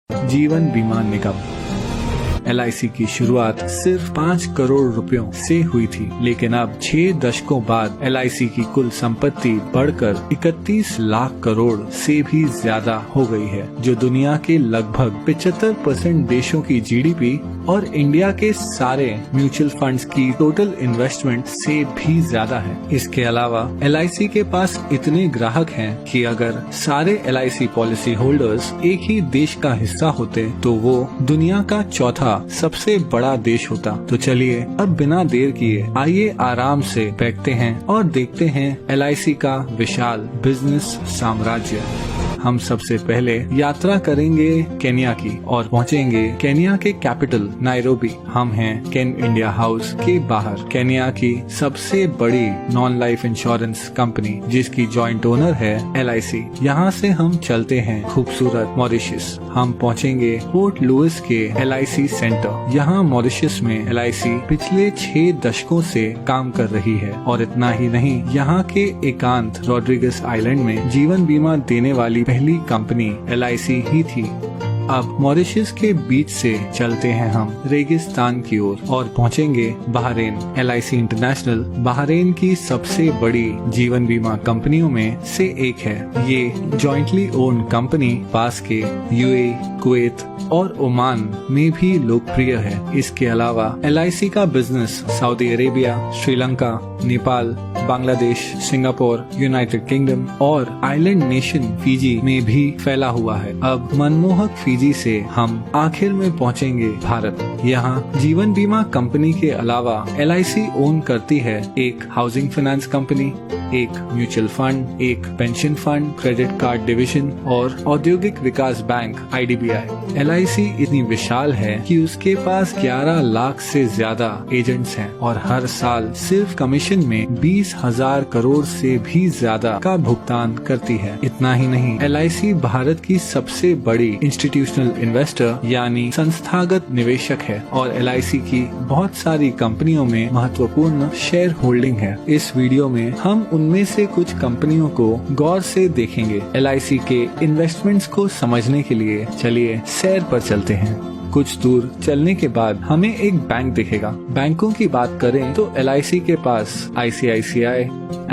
जीवन बीमा निगम LIC की शुरुआत सिर्फ 5 करोड़ रुपयों से हुई थी, लेकिन अब 6 दशकों बाद LIC की कुल संपत्ति बढ़कर 31 लाख करोड़ से भी ज्यादा हो गई है, जो दुनिया के लगभग 75% देशों की GDP और इंडिया के सारे म्यूचुअल फंड्स की टोटल इन्वेस्टमेंट से भी ज्यादा है। इसके अलावा LIC के पास इतने ग्राहक हैं कि अगर सारे LIC पॉलिसी होल्डर्स एक ही देश का हिस्सा होते तो वो दुनिया का चौथा सबसे बड़ा देश होता। तो चलिए अब बिना देर किए आइए आराम से बैठते हैं और देखते हैं LIC का विशाल बिजनेस साम्राज्य। हम सबसे पहले यात्रा करेंगे केन्या की और पहुंचेंगे केन्या के कैपिटल नायरोबी। हम हैं केन इंडिया हाउस के बाहर, केन्या की सबसे बड़ी नॉन लाइफ इंश्योरेंस कंपनी जिसकी जॉइंट ओनर है LIC। यहाँ से हम चलते हैं खूबसूरत मॉरिशस। हम पहुंचेंगे पोर्ट लुइस के LIC सेंटर। यहाँ मॉरिशस में LIC पिछले 6 दशकों से काम कर रही है और इतना ही नहीं, यहाँ के एकांत रॉड्रिगस आइलैंड में जीवन बीमा देने वाली पहली कंपनी LIC ही थी। अब मॉरिशस के बीच से चलते हैं हम रेगिस्तान की ओर और पहुंचेंगे बहरीन। LIC इंटरनेशनल बहरीन की सबसे बड़ी जीवन बीमा कंपनियों में से एक है। ये जॉइंटली ओन कंपनी पास के UAE, कुवैत और ओमान में भी लोकप्रिय है। इसके अलावा LIC का business Saudi Arabia, Sri Lanka, Nepal, Bangladesh, Singapore, United kingdom और आइलैंड नेशन फिजी में भी फैला हुआ है। अब मनमोहक फिजी से हम आखिर में पहुंचेंगे भारत। यहाँ जीवन बीमा कंपनी के अलावा LIC ओन करती है एक हाउसिंग फाइनेंस कंपनी, एक म्यूचुअल फंड, एक pension fund, credit card division और औद्योगिक विकास बैंक IDBI। LIC इतनी विशाल है कि उसके पास 11 लाख से ज्यादा एजेंट्स हैं और हर साल सिर्फ कमीशन में 20,000 करोड़ से भी ज्यादा का भुगतान करती है। इतना ही नहीं, LIC भारत की सबसे बड़ी इंस्टीट्यूशनल इन्वेस्टर यानी संस्थागत निवेशक है और LIC की बहुत सारी कंपनियों में महत्वपूर्ण शेयर होल्डिंग है। इस वीडियो में हम उनमें से कुछ कंपनियों को गौर से देखेंगे। LIC के इन्वेस्टमेंट्स को समझने के लिए चलिए सैर पर चलते हैं। कुछ दूर चलने के बाद हमें एक बैंक दिखेगा। बैंकों की बात करें तो LIC के पास ICICI,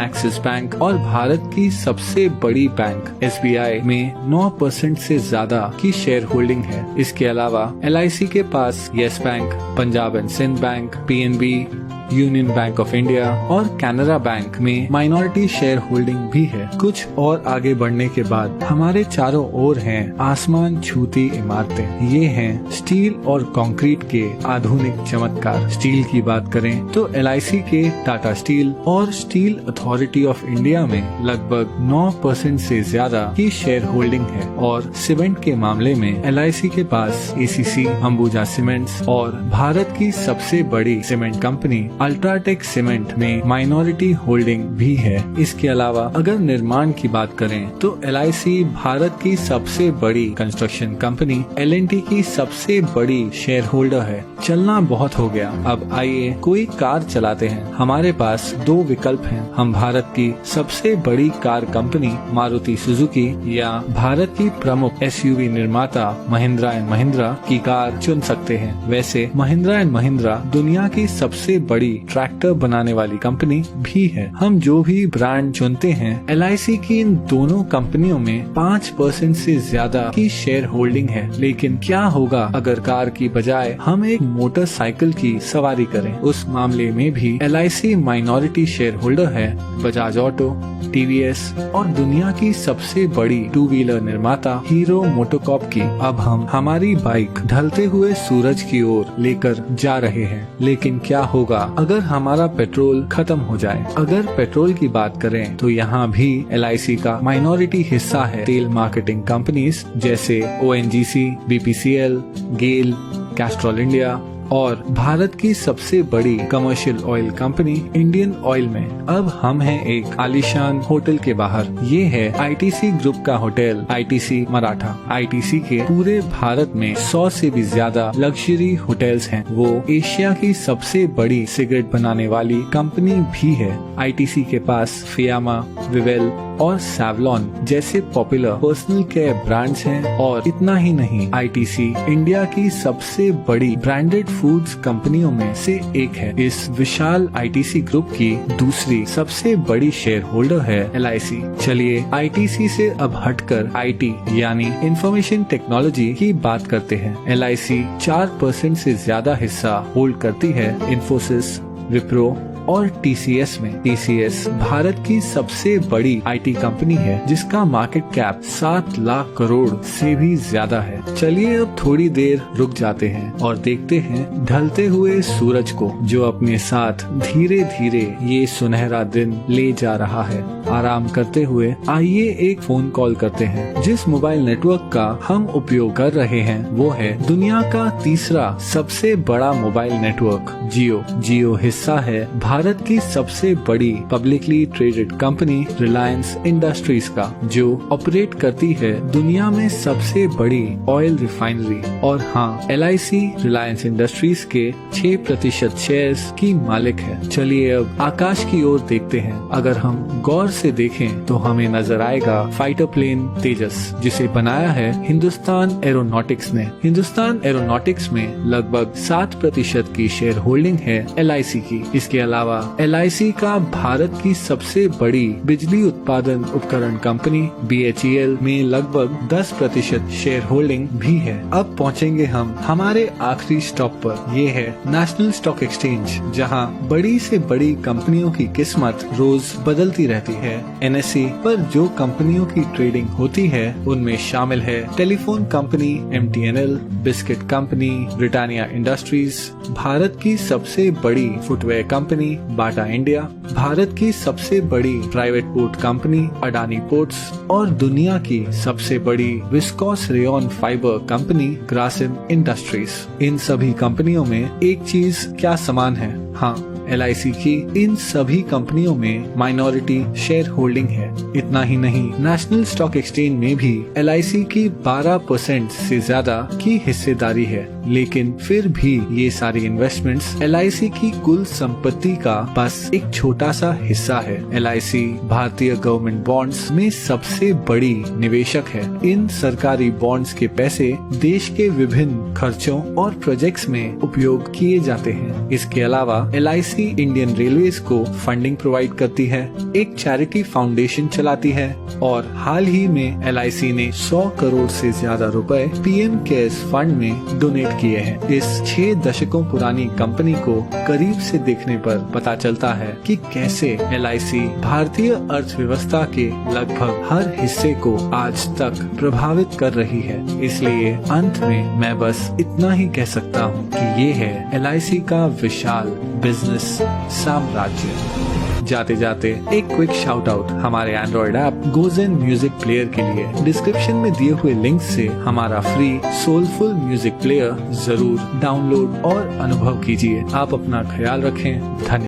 एक्सिस बैंक और भारत की सबसे बड़ी बैंक SBI में 9% से ज्यादा की शेयर होल्डिंग है। इसके अलावा LIC के पास Yes Bank, Punjab and Sind Bank, PNB, Union Bank of India और कैनरा बैंक में माइनॉरिटी शेयर होल्डिंग भी है। कुछ और आगे बढ़ने के बाद हमारे चारों ओर हैं आसमान छूती इमारतें। ये हैं स्टील और कंक्रीट के आधुनिक चमत्कार। स्टील की बात करें तो LIC के टाटा स्टील और स्टील अथॉरिटी ऑफ इंडिया में लगभग 9% से ज्यादा की शेयर होल्डिंग है और सीमेंट के मामले में LIC के पास ACC, अंबुजा सीमेंट्स और भारत की सबसे बड़ी सीमेंट कंपनी अल्ट्राटेक सीमेंट में माइनॉरिटी होल्डिंग भी है। इसके अलावा अगर निर्माण की बात करें तो LIC भारत की सबसे बड़ी कंस्ट्रक्शन कंपनी L&T की सबसे बड़ी शेयर होल्डर है। चलना बहुत हो गया, अब आइए कोई कार चलाते हैं। हमारे पास 2 विकल्प हैं। हम भारत की सबसे बड़ी कार कंपनी मारुति सुजुकी या भारत की प्रमुख SUV निर्माता महिंद्रा एंड महिंद्रा की कार चुन सकते हैं। वैसे महिंद्रा एंड महिंद्रा दुनिया की सबसे बड़ी ट्रैक्टर बनाने वाली कंपनी भी है। हम जो भी ब्रांड चुनते हैं, LIC की इन दोनों कंपनियों में 5% से ज्यादा की शेयर होल्डिंग है। लेकिन क्या होगा अगर कार की बजाय हम एक मोटरसाइकिल की सवारी करें? उस मामले में भी LIC माइनॉरिटी शेयर होल्डर है बजाज ऑटो, TVS और दुनिया की सबसे बड़ी 2 व्हीलर निर्माता हीरो मोटोकॉर्प की। अब हम हमारी बाइक ढलते हुए सूरज की ओर लेकर जा रहे हैं, लेकिन क्या होगा अगर हमारा पेट्रोल खत्म हो जाए? अगर पेट्रोल की बात करें तो यहाँ भी LIC का माइनॉरिटी हिस्सा है तेल मार्केटिंग कंपनीज जैसे ONGC, BPCL, गेल, कैस्ट्रॉल इंडिया, और भारत की सबसे बड़ी commercial oil company Indian oil में। अब हम हैं एक आलीशान होटल के बाहर। ये है आईटीसी ग्रुप का होटल आईटीसी मराठा। आईटीसी के पूरे भारत में 100 से भी ज्यादा लग्जरी होटल्स हैं। वो एशिया की सबसे बड़ी सिगरेट बनाने वाली कंपनी भी है। आईटीसी के पास फियामा, विवेल और सैवलॉन जैसे पॉपुलर पर्सनल केयर ब्रांड्स हैं। और इतना ही नहीं, आईटीसी इंडिया की सबसे बड़ी ब्रांडेड फूड्स कंपनियों में से एक है। इस विशाल आईटीसी ग्रुप की दूसरी सबसे बड़ी शेयर होल्डर है एलआईसी। चलिए आईटीसी से अब हटकर आईटी यानी इंफॉर्मेशन टेक्नोलॉजी की बात करते हैं। एलआईसी 4% से ज्यादा हिस्सा होल्ड करती है इन्फोसिस, विप्रो और टीसीएस में। टीसीएस भारत की सबसे बड़ी आईटी कंपनी है जिसका मार्केट कैप 7 लाख करोड़ से भी ज्यादा है। चलिए अब थोड़ी देर रुक जाते हैं और देखते हैं ढलते हुए सूरज को, जो अपने साथ धीरे धीरे ये सुनहरा दिन ले जा रहा है। आराम करते हुए आइए एक फोन कॉल करते हैं। जिस मोबाइल नेटवर्क का हम उपयोग कर रहे हैं वो है दुनिया का तीसरा सबसे बड़ा मोबाइल नेटवर्क जियो। जियो हिस्सा है भारत की सबसे बड़ी publicly traded company Reliance industries का, जो ऑपरेट करती है दुनिया में सबसे बड़ी ऑयल रिफाइनरी। और हाँ, एलआईसी रिलायंस इंडस्ट्रीज के 6% शेयर्स की मालिक है। चलिए अब आकाश की ओर देखते हैं। अगर हम गौर से देखें तो हमें नजर आएगा फाइटर प्लेन तेजस, जिसे बनाया है हिंदुस्तान एरोनॉटिक्स ने। हिंदुस्तान एरोनॉटिक्स में लगभग 7% की शेयर होल्डिंग है एलआईसी की। इसके अलावा एलआईसी का भारत की सबसे बड़ी बिजली उत्पादन उपकरण कंपनी बीएचईएल में लगभग 10% शेयर होल्डिंग भी है। अब पहुंचेंगे हम हमारे आखिरी स्टॉप पर। ये है नेशनल स्टॉक एक्सचेंज, जहां बड़ी से बड़ी कंपनियों की किस्मत रोज बदलती रहती है। एनएसई पर जो कंपनियों की ट्रेडिंग होती है उनमें शामिल है telephone company MTNL, biscuit company Britannia industries, Bharat की सबसे बड़ी footwear company Bata India, Bharat की सबसे बड़ी private port company Adani ports और दुनिया की सबसे बड़ी viscose rayon fibre company Grasim industries. इन सभी कंपनियों में एक चीज क्या समान है? हाँ, एलआईसी की इन सभी कंपनियों में माइनॉरिटी शेयर होल्डिंग है। इतना ही नहीं, नेशनल स्टॉक एक्सचेंज में भी एलआईसी की 12% से ज्यादा की हिस्सेदारी है। लेकिन फिर भी ये सारी इन्वेस्टमेंट्स एलआईसी की कुल संपत्ति का बस एक छोटा सा हिस्सा है। एलआईसी भारतीय गवर्नमेंट बॉन्ड्स में सबसे बड़ी निवेशक है। इन सरकारी बॉन्ड्स के पैसे देश के विभिन्न खर्चों और प्रोजेक्ट्स में उपयोग किए जाते हैं। इसके अलावा एलआईसी इंडियन रेलवेज को फंडिंग प्रोवाइड करती है, एक चैरिटी फाउंडेशन चलाती है और हाल ही में एलआईसी ने 100 करोड़ से ज्यादा रुपए पीएम केयर्स फंड में डोनेट किए हैं। इस 6 दशकों पुरानी कंपनी को करीब से देखने पर पता चलता है कि कैसे एलआईसी भारतीय अर्थव्यवस्था के लगभग हर हिस्से को आज तक प्रभावित कर रही है। इसलिए अंत में मैं बस इतना ही कह सकता हूँ कि ये है एलआईसी का विशाल बिजनेस साम्राज्य। जाते जाते एक क्विक शाउट आउट हमारे Android app Gojen music player के लिए। डिस्क्रिप्शन में दिए हुए लिंक से हमारा फ्री सोलफुल म्यूजिक प्लेयर जरूर डाउनलोड और अनुभव कीजिए। आप अपना ख्याल रखें। धन्यवाद।